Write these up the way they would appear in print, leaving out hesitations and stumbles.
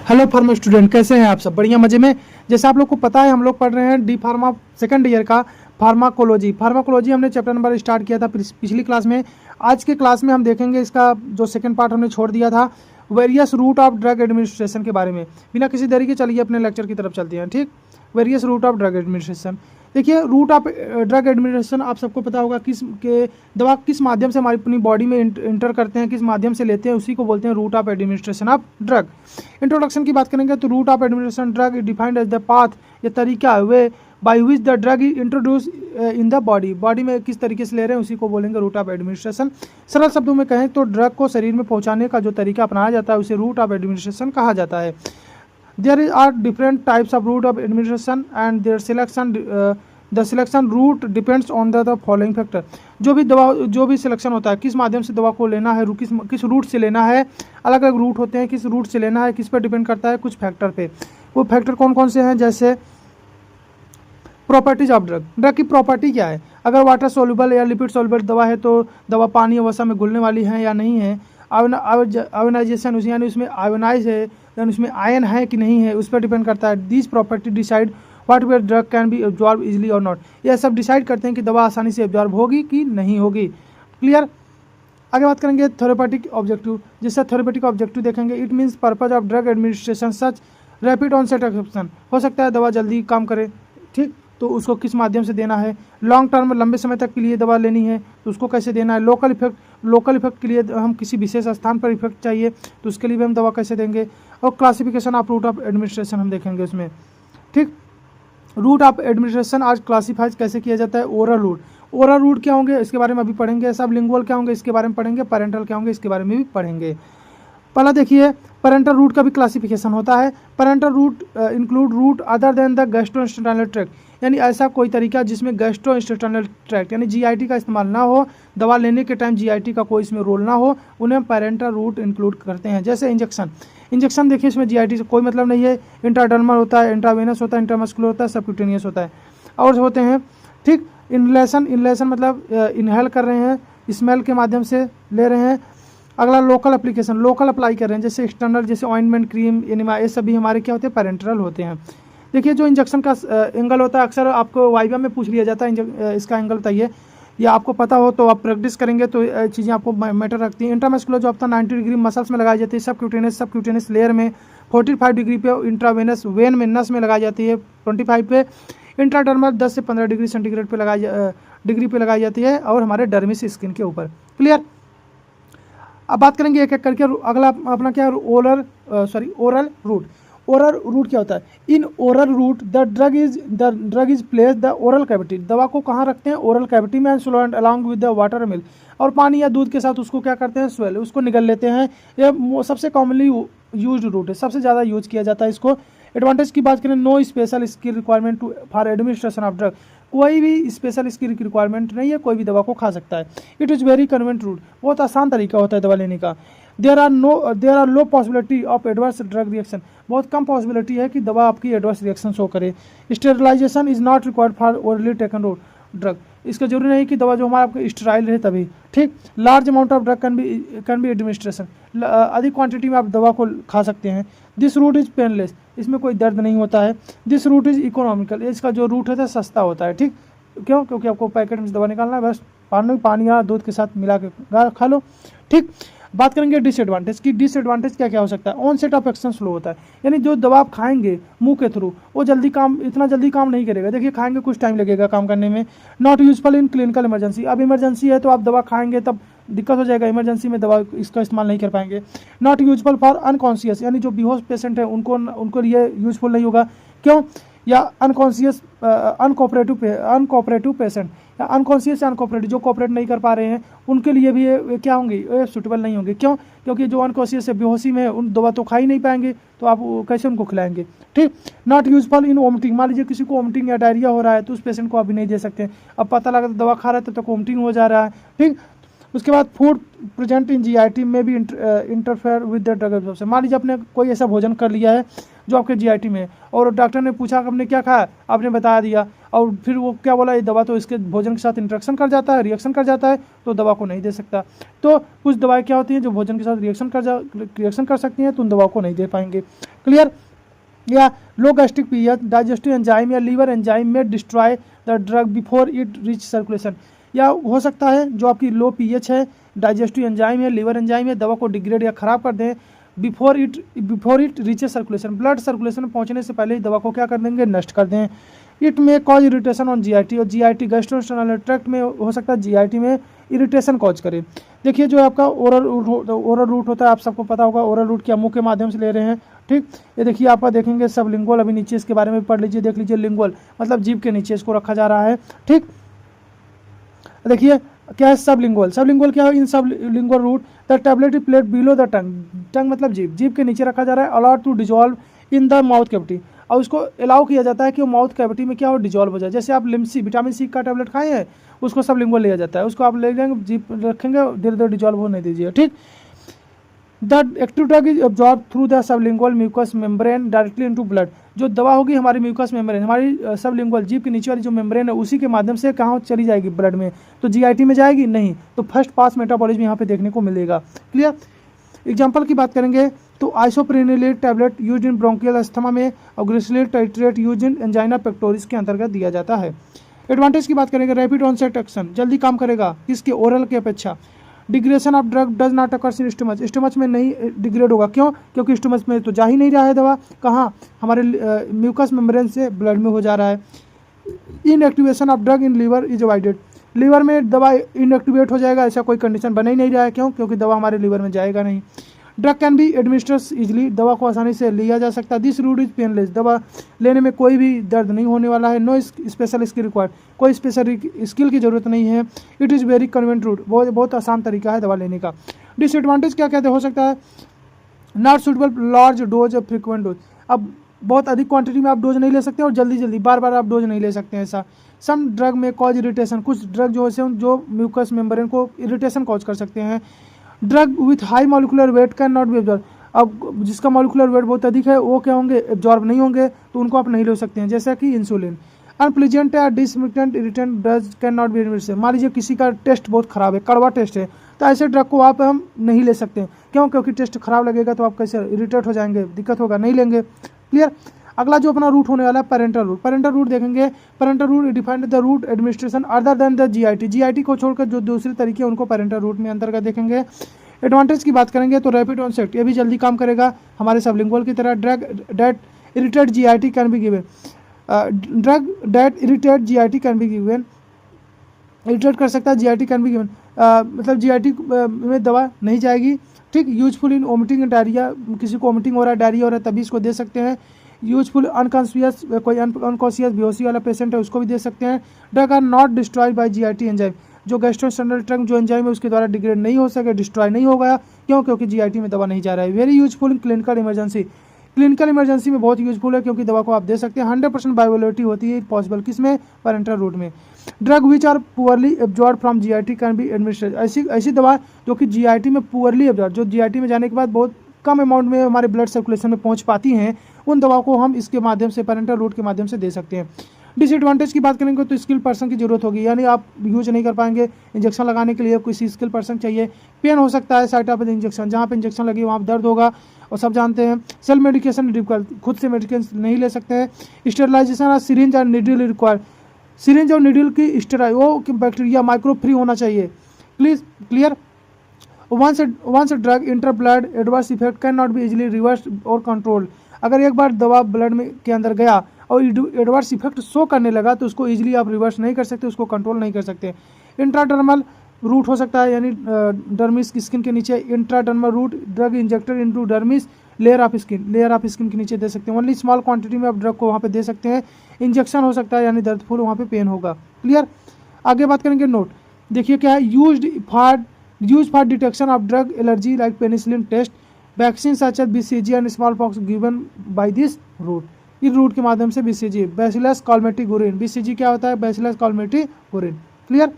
Hello pharma student, कैसे हैं आप सब? बढ़िया, मजे में। जैसे आप लोग को पता है, हम लोग पढ़ रहे हैं डी फार्मा सेकंड ईयर का फार्माकोलॉजी हमने चैप्टर नंबर स्टार्ट किया था पिछली क्लास में। आज के क्लास में हम देखेंगे इसका जो सेकंड पार्ट हमने छोड़ दिया था, various route of drug administration के बारे में। बिना किसी देरी के चलिए अपने लेक्चर की तरफ चलते हैं। ठीक, various route of drug administration. देखिए, रूट ऑफ ड्रग एडमिनिस्ट्रेशन आप सबको पता होगा, दवा किस माध्यम से हमारी अपनी बॉडी में इंटर करते हैं, किस माध्यम से लेते हैं, उसी को बोलते हैं route of administration of drug. Introduction की बात करेंगे तो route of administration drug defined as the path, ये तरीका way by which the drug is introduce in the body में किस तरीके से ले रहे हैं, उसी को बोलेंगे रूट ऑफ एडमिनिस्ट्रेशन। सरल शब्दों में कहें तो ड्रग को शरीर में पहुंचाने का जो तरीका अपनाया जाता है उसे रूट ऑफ एडमिनिस्ट्रेशन कहा जाता है। There are different types of route of administration and their selection the selection route depends on the following factor. जो भी सिलेक्शन होता है, किस माध्यम से दवा को लेना है, किस रूट से लेना है, अलग अलग रूट होते हैं, किस रूट से लेना है, किस पर डिपेंड करता है, कुछ फैक्टर पे। वो फैक्टर कौन कौन से हैं? जैसे प्रॉपर्टीज ऑफ ड्रग की प्रॉपर्टी क्या है, अगर वाटर सोल्यूबल या लिपिड सोल्यूबल दवा है तो दवा पानी अवस्था में घुलने वाली है या नहीं है। आयोनाइजेशन, यानी उसमें आयोनाइज है, यानी उसमें आयन है कि नहीं है, उस पर डिपेंड करता है। This property decide what where drug can be absorb easily और नॉट। यह सब डिसाइड करते हैं कि दवा आसानी से एब्जॉर्ब होगी कि नहीं होगी। क्लियर। आगे बात करेंगे थेरेपेटिक ऑब्जेक्टिव। जिससे थेरेपेटिक ऑब्जेक्टिव देखेंगे, it means purpose of drug administration such rapid onset action. हो सकता है दवा जल्दी काम करे, ठीक, तो उसको किस माध्यम से देना है। लॉन्ग टर्म, लंबे समय तक के लिए दवा लेनी है तो उसको कैसे देना है। लोकल इफेक्ट के लिए हम किसी विशेष स्थान पर इफेक्ट चाहिए तो उसके लिए भी हम दवा कैसे देंगे। और classification of route of administration हम देखेंगे उसमें। ठीक, रूट ऑफ एडमिनिस्ट्रेशन आज क्लासीफाइज कैसे किया जाता है। ओरल रूट क्या होंगे इसके बारे में अभी पढ़ेंगे। सबलिंगुअल क्या होंगे इसके बारे में पढ़ेंगे। पैरेंटल क्या होंगे इसके बारे में भी पढ़ेंगे। पहला देखिए, पैरेंटल रूट का भी क्लासिफिकेशन होता है। Parental route include route other than the gastrointestinal tract, यानी ऐसा कोई तरीका जिसमें गैस्ट्रोइंटेस्टाइनल ट्रैक्ट यानी जीआईटी का इस्तेमाल ना हो, दवा लेने के टाइम जीआईटी का कोई इसमें रोल ना हो, उन्हें हम पैरेंटल रूट इंक्लूड करते हैं। जैसे इंजेक्शन देखिए, इसमें जीआईटी से कोई मतलब नहीं है। इंट्राडर्मल होता है, इंट्रावेनस होता है, इंट्रामस्कुलर होता है, सबक्यूटेनियस होता है और होते हैं। ठीक, इनहेलेशन मतलब इनहेल कर रहे हैं, स्मेल के माध्यम से ले रहे हैं। अगला लोकल एप्लीकेशन, लोकल अप्लाई कर रहे हैं, जैसे एक्सटर्नल, जैसे ऑइंटमेंट, क्रीम, एनिमा, ये सभी हमारे क्या होते हैं, पैरेंटल होते हैं। देखिए, जो इंजेक्शन का एंगल होता है, अक्सर आपको वाइवा में पूछ लिया जाता है, इसका एंगल बताइए, या आपको पता हो तो आप प्रैक्टिस करेंगे तो चीज़ें आपको मैटर रखती हैं। इंट्रामस्कुलर जो आपका 90 डिग्री मसल्स में लगाई जाती है, सबक्यूटेनियस लेयर में 45 डिग्री पे, इंट्रावेनस वेन में, नस में लगाई जाती है 25 पे। इंट्राडर्मल 10 से 15 डिग्री सेंटीग्रेड पे लगाई जाती है और हमारे डर्मिस स्किन के ऊपर। क्लियर। अब बात करेंगे एक एक करके। अगला अपना क्या है, ओरल रूट क्या होता है। In oral route the drug is place the oral cavity, दवा को कहाँ रखते हैं, ओरल कैविटी में, and along with the water milk, और पानी या दूध के साथ उसको क्या करते हैं, स्वेल, उसको निगल लेते हैं। यह सबसे कॉमनली यूज रूट है, सबसे ज़्यादा यूज किया जाता है इसको। एडवांटेज की बात करें, no special skill requirement for administration of drug, कोई भी स्पेशल स्किल की रिक्वायरमेंट नहीं है, कोई भी दवा को खा सकता है। It is very convenient route, बहुत आसान तरीका होता है दवा लेने का। There are low possibility of adverse drug reaction, बहुत कम पॉसिबिलिटी है कि दवा आपकी एडवर्स रिएक्शन शो करे। Sterilization is not required for orally taken drug, इसका जरूरी नहीं कि दवा जो हमारा आपको स्टेराइल रहे तभी। ठीक, large amount of drug can B administration, अधिक क्वांटिटी में आप दवा को खा सकते हैं। दिस रूट इज पेनलेस, इसमें कोई दर्द नहीं होता है। दिस रूट इज इकोनॉमिकल, इसका जो रूट होता है सस्ता होता है। ठीक, क्यों? क्योंकि आपको पैकेट में दवा निकालना है, बस पानी या दूध के साथ मिला के खा लो। ठीक, बात करेंगे डिसएडवांटेज की। डिसएडवांटेज क्या क्या हो सकता है। On set of action slow होता है, यानी जो दवा आप खाएंगे मुंह के थ्रू, वो इतना जल्दी काम नहीं करेगा। देखिए, खाएंगे कुछ टाइम लगेगा काम करने में। Not useful in clinical emergency, अब इमरजेंसी है तो आप दवा खाएंगे तब दिक्कत हो जाएगा, इमरजेंसी में दवा इसका इस्तेमाल नहीं कर पाएंगे। नॉट यूजफुल फॉर अनकॉन्शियस, यानी जो बेहोश पेशेंट है उनको लिए यूजफुल नहीं होगा। क्यों? या अनकॉन्शियस अनकोऑपरेटिव पेशेंट, या अनकॉन्शियस या अनकोऑपरेटिव, जो कोऑपरेट नहीं कर पा रहे हैं उनके लिए भी ये क्या होंगी, ये सूटेबल नहीं होंगे। क्यों? क्योंकि जो अनकॉन्शियस है, बेहोशी में है, उन दवा तो खा ही नहीं पाएंगे, तो आप कैसे उनको खिलाएंगे। ठीक, नॉट यूजफुल इन वोमिटिंग, मान लीजिए किसी को वोमिटिंग या डायरिया हो रहा है तो उस पेशेंट को अभी नहीं दे सकते। अब पता लगा तो दवा खा रहा है तब तक वोमिटिंग हो जा रहा है। ठीक, उसके बाद फूड प्रेजेंट इन जीआईटी में भी interfere with the drug absorption, मान लीजिए आपने कोई ऐसा भोजन कर लिया है जो आपके जीआईटी में है। और डॉक्टर ने पूछा कि आपने क्या खाया, आपने बता दिया, और फिर वो क्या बोला, ये दवा तो इसके भोजन के साथ इंटरेक्शन कर जाता है, रिएक्शन कर जाता है, तो दवा को नहीं दे सकता। तो कुछ दवाएं क्या होती हैं जो भोजन के साथ रिएक्शन कर सकती हैं, तो उन दवाओं को नहीं दे पाएंगे। क्लियर। या लो गैस्ट्रिक पीएच, डाइजेस्टिव एंजाइम या लीवर एंजाइम में destroy the drug before it reach circulation. या हो सकता है जो आपकी लो पीएच है, डाइजेस्टिव एंजाइम है, लीवर एंजाइम है, दवा को डिग्रेड या खराब कर दें before it reaches circulation. Blood circulation में पहुंचने से पहले ही दवा को क्या कर देंगे, नष्ट कर दें। इट में कॉज इरिटेशन ऑन जीआईटी, और जीआईटी गैस्ट्रोइंटेस्टाइनल ट्रैक्ट में हो सकता है जीआईटी में इरिटेशन कॉज करे। देखिए जो आपका ओरल रूट होता है, आप सबको पता होगा ओरल रूट क्या मुंह के माध्यम से ले रहे हैं, ठीक। ये देखिए आपका देखेंगे सबलिंगुअल, अभी नीचे इसके बारे में पढ़ लीजिए, देख लीजिए लिंगुअल मतलब जीभ के नीचे इसको रखा जा रहा है, ठीक। देखिए क्या है सबलिंगुअल, सबलिंगुअल क्या है, in sublingual route the tablet is plate below the tongue, tongue मतलब जीभ, जीभ के नीचे रखा जा रहा है, allowed to dissolve in the mouth cavity, और उसको अलाउ किया जाता है कि वो माउथ कैविटी में क्या हो, डिजॉल्व हो जाए। जैसे आप लिम्सी विटामिन सी का टैबलेट खाए हैं, उसको सबलिंगुअल लिया जाता है, उसको आप ले जाएंगे जीभ रखेंगे, धीरे धीरे डिजॉल्व होने दीजिए, ठीक। The active drug is absorb through the sublingual mucous membrane directly into blood. जो दवा होगी हमारी म्यूकस मेम्ब्रेन, हमारी सबलिंगुअल जीभ के नीचे वाली जो मेम्ब्रेन है, उसी के माध्यम से कहाँ चली जाएगी, ब्लड में। तो जीआईटी में जाएगी नहीं, तो फर्स्ट पास मेटाबॉलिज्म यहाँ पे देखने को मिलेगा। क्लियर। एग्जाम्पल की बात करेंगे तो isoprenaline tablet use in bronchial asthma में, और glycerol trinitrate use in angina pectoris के अंतर्गत दिया जाता है। एडवांटेज की बात करेंगे, रैपिड ऑनसेट एक्शन, जल्दी काम करेगा किसके, ओरल के अपेक्षा। Digression of drug does not occurs in stomach, stomach में नहीं डिग्रेड होगा, क्यों, क्योंकि स्टमच में तो जा ही नहीं रहा है दवा, कहाँ, हमारे म्यूकस मेम्ब्रेन से ब्लड में हो जा रहा है। Inactivation of drug in liver is avoided, liver में दवा इनएक्टिवेट हो जाएगा, ऐसा कोई कंडीशन बन ही नहीं रहा है, क्यों, क्योंकि दवा हमारे लीवर में जाएगा नहीं। Drug can be administered easily, दवा को आसानी से लिया जा सकता है। दिस रूट इज पेनलेस, दवा लेने में कोई भी दर्द नहीं होने वाला है। नो स्पेशल स्किल रिक्वायर्ड, कोई स्पेशल स्किल की जरूरत नहीं है। It is very convenient route, बहुत आसान तरीका है दवा लेने का। डिसएडवांटेज क्या क्या हो सकता है, नॉट सुटेबल लार्ज डोज और फ्रिक्वेंट डोज, अब बहुत अधिक क्वांटिटी में आप डोज नहीं ले सकते और जल्दी जल्दी बार बार आप डोज नहीं ले सकते हैं ऐसा। सम ड्रग में कॉज इरिटेशन, कुछ ड्रग जो म्यूकस मेम्ब्रेन को इरिटेशन कॉज कर सकते हैं। Drug with high molecular weight can not be absorb, अब जिसका मॉलिकुलर वेट बहुत अधिक है वो क्या होंगे, एब्जॉर्ब नहीं होंगे, तो उनको आप नहीं ले सकते हैं, जैसा कि इंसुलिन। अनप्लीजेंट या डिसमिटेंट irritant drugs can not be administered, मान लीजिए किसी का टेस्ट बहुत खराब है, कड़वा टेस्ट है, तो ऐसे ड्रग को आप हम नहीं ले सकते, क्यों, क्योंकि टेस्ट खराब लगेगा तो आप कैसे इरिटेट हो जाएंगे, दिक्कत होगा, नहीं लेंगे। क्लियर। अगला जो अपना रूट होने वाला है पेरेंटल रूट, पेरेंटल रूट देखेंगे। Parental route defined the route administration other than the GIT, GIT को छोड़कर जो दूसरे तरीके उनको पेरेंटल रूट में अंतर्गत देखेंगे। एडवांटेज की बात करेंगे तो रैपिड ऑनसेट, ये भी जल्दी काम करेगा हमारे सबलिंगुअल की तरह। Drug that irritate GIT can be given, drug that irritate GIT can be given, irritate कर सकता है जीआईटी कैन बी गिवन, मतलब जीआईटी में दवा नहीं जाएगी, ठीक। Useful in vomiting and diarrhoea, किसी को वोमिटिंग हो रहा है, डायरिया हो रहा है, तभी इसको दे सकते हैं। यूजफुल अनकॉन्शियस, कोई अनकॉन्शियस बेहोशी वाला पेशेंट है उसको भी दे सकते हैं। Drug are not destroyed by GIT enzyme, जो गैस्ट्रोइंटेस्टाइनल ट्रैक्ट जो एंजाइम है उसके द्वारा डिग्रेड नहीं हो सके, डिस्ट्रॉय नहीं हो गया, क्यों, क्योंकि जीआईटी में दवा नहीं जा रहा है। Very useful in clinical emergency, clinical emergency में बहुत यूजफुल है, क्योंकि दवा को आप दे सकते हैं। 100% बायोबिलिटी होती है पॉसिबल, किसमें, पेरेंटल रूट में। Drug which are poorly absorb from GIT can be administered, ऐसी दवा जो कि जीआईटी में पुअरली एब्जॉर्ब, जो जीआईटी में जाने के बाद बहुत कम अमाउंट में हमारे ब्लड सर्कुलेशन में पहुंच पाती हैं, उन दवाओं को हम इसके माध्यम से, पेरेंटल रूट के माध्यम से दे सकते हैं। डिसएडवांटेज की बात करेंगे तो स्किल पर्सन की जरूरत होगी, यानी आप यूज नहीं कर पाएंगे, इंजेक्शन लगाने के लिए किसी स्किल पर्सन चाहिए। पेन हो सकता है साइट ऑफ इंजेक्शन, जहाँ पे इंजेक्शन लगी वहाँ दर्द होगा और सब जानते हैं। सेल्फ मेडिकेशन डिफिकल्ट, खुद से मेडिकेशन नहीं ले सकते हैं। स्टेरिलाइजेशन और सिरिंज और नीडल रिक्वायर्ड, सिरिंज और नीडल की स्टेराइल वो बैक्टीरिया माइक्रो फ्री होना चाहिए। Please clear. once a drug enter blood adverse effect cannot be easily reversed or controlled, अगर एक बार दवा ब्लड में के अंदर गया और एडवर्स इफेक्ट शो करने लगा तो उसको इजीली आप रिवर्स नहीं कर सकते, उसको कंट्रोल नहीं कर सकते। इंट्राडर्मल रूट हो सकता है, यानी डर्मिस की स्किन के नीचे। Intradermal root drug injected into dermis layer of skin के नीचे दे सकते हैं। ओनली स्मॉल क्वांटिटी में आप ड्रग को वहाँ पे दे सकते हैं। इंजेक्शन हो सकता है, यानी दर्दफुल, वहाँ पे पेन होगा। क्लियर। आगे बात करेंगे नोट, देखिए क्या है, use for detection of drug allergy like penicillin test, vaccine such as BCG and smallpox given by this route, इस रूट के माध्यम से बीसीजी। बैसिलस कॉलमेटिगोरिन, बीसीजी क्या होता है, बैसिलस कॉलमेटिगोरिन। क्लियर।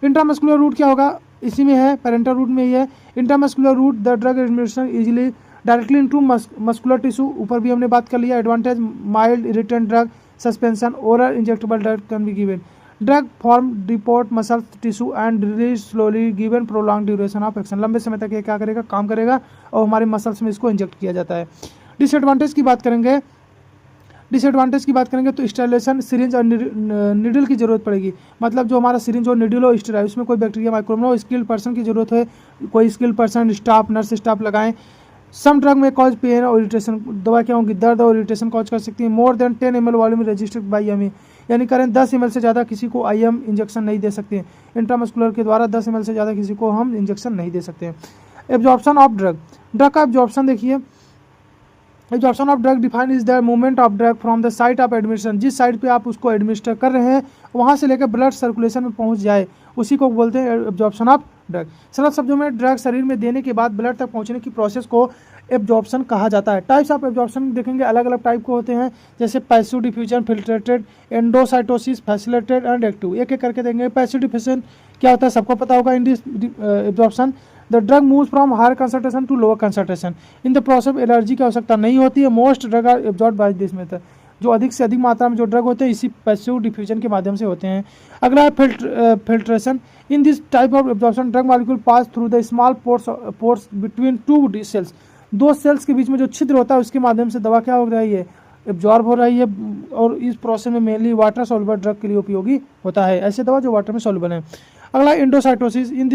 इंट्रामस्कुलर रूट क्या होगा, इसी में है, पेरेंटल रूट में ही है। Intramuscular route the drug administration easily directly into muscular tissue, ऊपर भी हमने बात कर लिया। Advantage mild irritant drug suspension, oral injectable drug can be given, drug form deport muscle tissue and release slowly given prolong duration of action, लंबे समय तक ये क्या करेगा, काम करेगा और हमारे मसल्स में इसको इंजेक्ट किया जाता है। डिसएडवांटेज की बात करेंगे, तो स्टेरिलाइजेशन, सिरिंज और निडल की जरूरत पड़ेगी, मतलब जो हमारा सिरिंज और निडल हो स्टेराइल, उसमें कोई बैक्टीरिया माइक्रोब हो, स्किल्ड पर्सन की जरूरत है, कोई skilled person staff nurse staff लगाएं। सम ड्रग में कॉज पेन और इरिटेशन, दवा क्या होंगी, दर्द और इरिटेशन कॉज कर सकती है। More than 10 ml volume registered by M, यानी करें 10 ml से ज़्यादा किसी को IM इंजेक्शन नहीं दे सकते, इंट्रामस्कुलर के द्वारा 10 ml से ज़्यादा किसी को हम इंजेक्शन नहीं दे सकते। एब्जॉर्प्शन ऑफ ड्रग, ड्रग का एब्जॉर्प्शन देखिए, absorption of drug define is the movement of drug from the site of administration, जिस साइड पे आप उसको एडमिनिस्टर कर रहे हैं वहाँ से लेकर ब्लड सर्कुलेशन में पहुँच जाए, उसी को बोलते हैं एब्जॉर्प्शन ऑफ ड्रग। सरल शब्दों में ड्रग शरीर में देने के बाद ब्लड तक पहुँचने की प्रोसेस को एब्जॉर्प्शन कहा जाता है। टाइप्स ऑफ एब्जॉर्प्शन देखेंगे, अलग अलग टाइप के होते हैं, जैसे passive diffusion, filtrated, endocytosis, facilitated and active, एक एक करके देंगे। पैसिव डिफ्यूजन क्या होता है सबको पता होगा। In this absorption the drug moves from higher concentration to lower concentration, in the process allergy की आवश्यकता नहीं होती है। Most drug are absorb by this method, जो अधिक से अधिक मात्रा में जो ड्रग होते हैं इसी पैसिव डिफ्यूजन के माध्यम से होते हैं। अगला है filtration, in this type of absorption drug molecule pass through the small pores between two cells, दो सेल्स के बीच में जो छिद्र होता है उसके माध्यम से दवा क्या हो रही है, एब्जॉर्ब हो रही है, और इस प्रोसेस में मेनली वाटर सॉल्युबल ड्रग के लिए उपयोगी होता है, ऐसे दवा जो वाटर में सॉल्युबल है। अगला endocytosis, in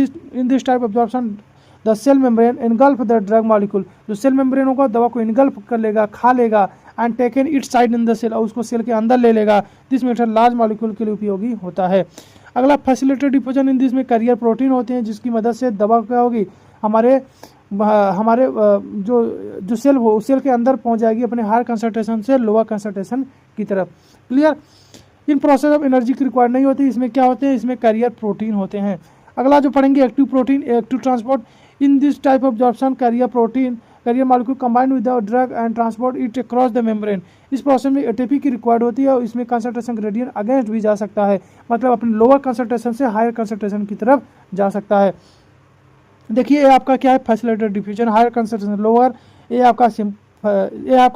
this type absorption the cell membrane engulf the drug molecule, जो सेल मेम्ब्रेन होगा दवा को इनगल्फ कर लेगा, खा लेगा, and taken its side in the cell, और उसको सेल के अंदर ले लेगा। दिस मेथड लार्ज मॉलिक्यूल के लिए उपयोगी होता है। अगला फैसिलिटेटेड डिफ्यूजन, इन दिस में कैरियर प्रोटीन होते हैं जिसकी मदद से दवा क्या होगी, हमारे जो सेल हो उस सेल के अंदर पहुंच जाएगी अपने हायर कंसंट्रेशन से लोअर कंसंट्रेशन की तरफ। Clear. In process of energy की रिक्वायर्ड नहीं होती, इसमें क्या होते हैं, इसमें कैरियर प्रोटीन होते हैं। अगला जो पढ़ेंगे active protein, active transport, in this type of absorption carrier molecule combined with the drug and transport it across the membrane, इस प्रोसेस में एटीपी की रिक्वायर्ड होती है और इसमें कंसंट्रेशन ग्रेडियंट अगेंस्ट भी जा सकता है, मतलब अपने लोअर कंसंट्रेशन से हायर कंसंट्रेशन की तरफ जा सकता है। देखिए ये आपका क्या है, facilitated diffusion, higher concentration lower, ये आपका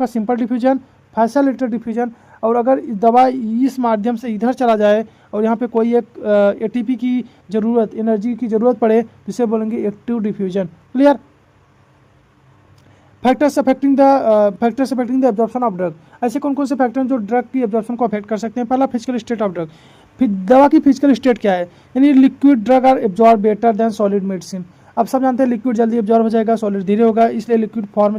सिंपल डिफ्यूजन, फैसिलिटेटेड डिफ्यूजन। और अगर दवा इस माध्यम से इधर चला जाए और यहाँ पे कोई एक एटीपी की ज़रूरत, एनर्जी की ज़रूरत पड़े, जिसे बोलेंगे active diffusion. Clear. Factors affecting the absorption of drug, ऐसे कौन कौन से फैक्टर हैं जो ड्रग की एब्जॉर्प्शन को अफेक्ट कर सकते हैं। पहला फिजिकल स्टेट ऑफ ड्रग, फिर दवा की फिजिकल स्टेट क्या है, यानी liquid drug are absorb better than solid medicine. अब सब जानते हैं लिक्विड जल्दी एब्जॉर्ब हो जाएगा, सॉलिड धीरे होगा, इसलिए लिक्विड फॉर्म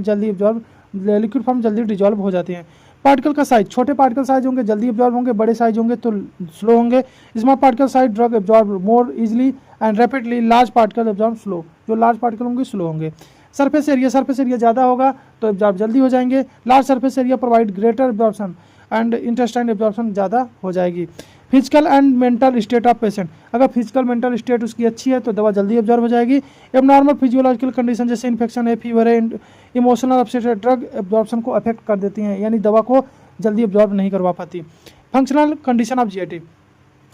जल्दी डिजॉल्व हो जाते हैं। पार्टिकल का साइज, छोटे पार्टिकल साइज होंगे जल्दी एब्जॉर्ब होंगे, बड़े साइज होंगे तो स्लो होंगे। Small particle size drug absorb more easily and rapidly, large particle absorb slow, जो लार्ज पार्टिकल होंगे स्लो होंगे। सरफेस एरिया ज़्यादा होगा तो एब्जॉर्ब जल्दी हो जाएंगे। Large surface area provide greater absorption and intestine absorption ज़्यादा हो जाएगी। Physical and mental state of patient, अगर फिजिकल मेंटल स्टेट उसकी अच्छी है तो दवा जल्दी एब्जॉर्ब हो जाएगी। एबनॉर्मल फिजियोलॉजिकल कंडीशन जैसे इन्फेक्शन है, फीवर है, इमोशनल अपसेट है, ड्रग एब्जॉर्प्शन को अफेक्ट कर देती हैं, यानी दवा को जल्दी एब्जॉर्ब नहीं करवा पाती। फंक्शनल कंडीशन ऑफ जीआईटी,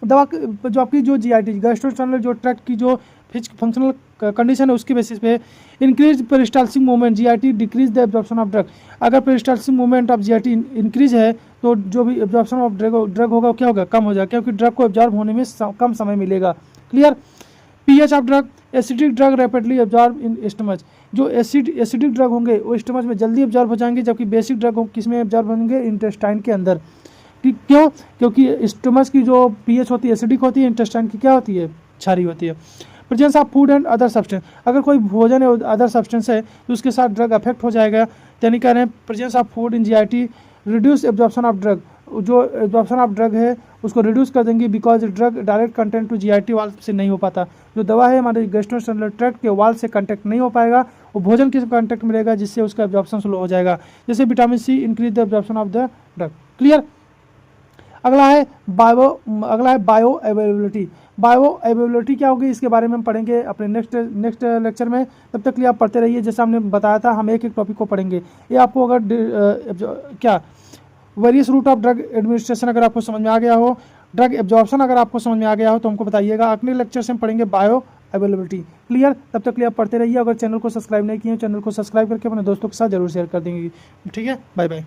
दवा जो आपकी जो जीआईटी गैस्ट्रोइंटेस्टाइनल जो ट्रैक्ट की जो फंक्शनल कंडीशन है उसके बेसिस पे increase peristaltic movement, GIT decrease the absorption of drug. अगर peristaltic movement of GIT increase है तो जो भी एब्जॉर्प्शन ऑफ ड्रग होगा क्या होगा, कम हो जाएगा, क्योंकि ड्रग को एब्जॉर्ब होने में कम समय मिलेगा। Clear. PH of drug, acidic drug rapidly absorb in stomach, जो एसिडिक ड्रग होंगे वो स्टमच में जल्दी एब्जॉर्ब हो जाएंगे, जबकि बेसिक ड्रग किस में एब्जॉर्ब होंगे, इंटेस्टाइन के अंदर। क्यों, क्योंकि स्टमच की जो पीएच होती है एसिडिक होती है, इंटेस्टाइन की क्या होती है, क्षारी होती है। Presence of food and other substance, अगर कोई भोजन है अदर सब्सटेंस है तो उसके साथ ड्रग अफेक्ट हो जाएगा, यानी कह रहे हैं presence of food in GIT reduce absorption of drug, जो एब्जॉर्प्शन ऑफ ड्रग है उसको रिड्यूस कर देंगे, because drug direct content to GIT wall से नहीं हो पाता। जो दवा है हमारे गैस्ट्रोइंटेस्टाइनल ट्रैक्ट के वाल से कंटेक्ट नहीं हो पाएगा, वो भोजन के कांटेक्ट मिलेगा, जिससे उसका एब्जॉर्प्शन स्लो हो जाएगा। जैसे vitamin C increase the absorption of the drug. Clear. अगला है बायो अवेलेबिलिटी। बायो अवेलेबिलिटी क्या होगी, इसके बारे में हम पढ़ेंगे अपने नेक्स्ट लेक्चर में। तब तक के लिए आप पढ़ते रहिए, जैसा हमने बताया था हम एक एक टॉपिक को पढ़ेंगे। ये आपको अगर various route of drug administration अगर आपको समझ में आ गया हो, ड्रग एब्जॉर्प्शन अगर आपको समझ में आ गया हो तो हमको बताइएगा। अगले लेक्चर से हम पढ़ेंगे बायो अवेलेबिलिटी। क्लियर? तब तक के लिए आप पढ़ते रहिए। अगर चैनल को सब्सक्राइब नहीं किए, चैनल को सब्सक्राइब करके अपने दोस्तों के साथ जरूर शेयर कर देंगे। ठीक है, बाय बाय।